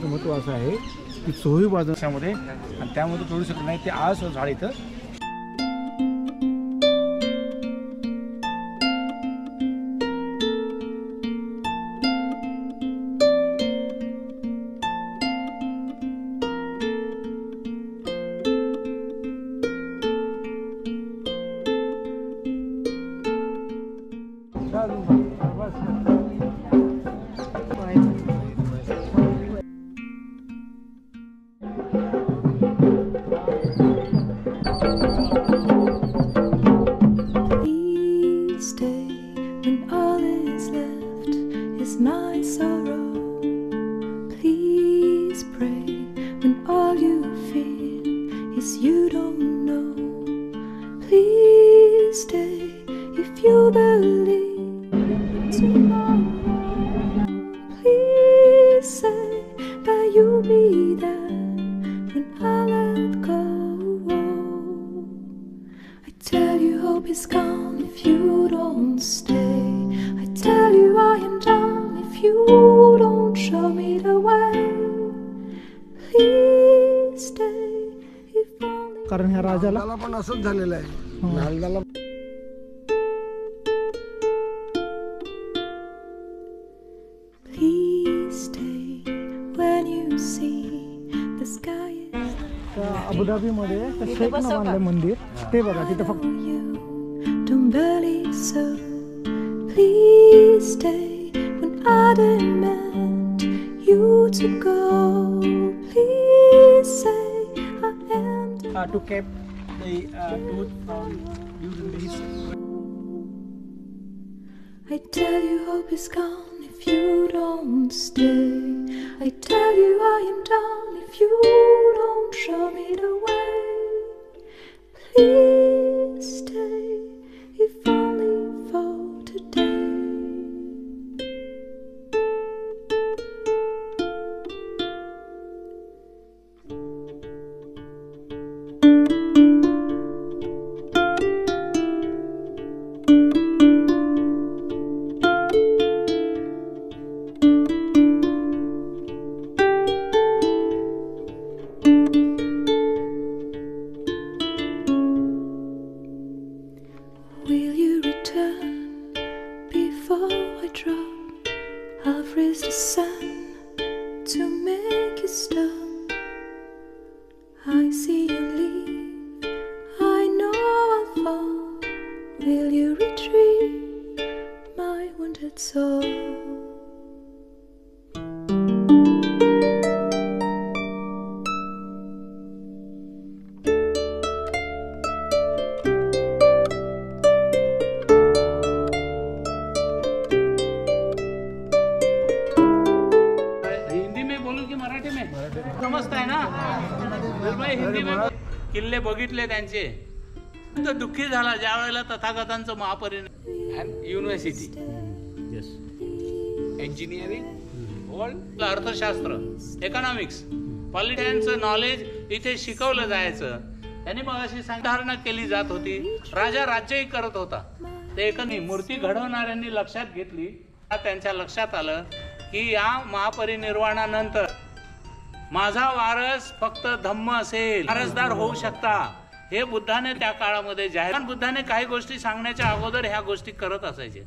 येण्याचं महत्त्व असं आहे की चोही बाजूमध्ये आणि त्यामध्ये तोडू शकत नाही ते आज झाड इथं my sorrow. Please pray when all you feel is you don't know. Please stay if you believe tomorrow. Please say that you'll be there when I let go. I tell you hope is gone if you don't stay. I tell you I am done if you don't show me the way. Please stay if only. कारण ह्या राजाला पण असंच झालेलं आहे. नालदाला Please stay when you see the sky is Abu Dhabi मध्ये शेख नावाचं मंदिर ते बघा तिथे फक्त don't believe so. Please stay when I demand you to go. Please say I am to keep the tooth from using this. I tell you hope is gone if you don't stay. I tell you I am done if you don't show me the way. Please stay if only for today. Will you return before I drop? I'll freeze the sun to make you stop. I see you leave, I know I'll fall. Will you retrieve my wounded soul? समजताय ना हिंदी में किल्ले बघितले त्यांचे तर दुःखी झाला ज्या वेळेला तथागतांचं महापरिनिर्वाण युनिव्हर्सिटी इंजिनिअरिंग अर्थशास्त्र इकॉनॉमिक्स पॉलिटिक्सचं नॉलेज इथे शिकवलं जायचं. त्यांनी मग अशी संधारणा केली जात होती. राजा राज्यही करत होता. ते एका मूर्ती घडवणाऱ्यांनी लक्षात घेतली. त्यांच्या लक्षात आलं की या महापरिनिर्वाणानंतर माझा वारस फक्त धम्म असेल, वारसदार होऊ शकता हे बुद्धाने त्या काळामध्ये जाहीर. बुद्धाने काही गोष्टी सांगण्याच्या अगोदर ह्या गोष्टी करत असायचे.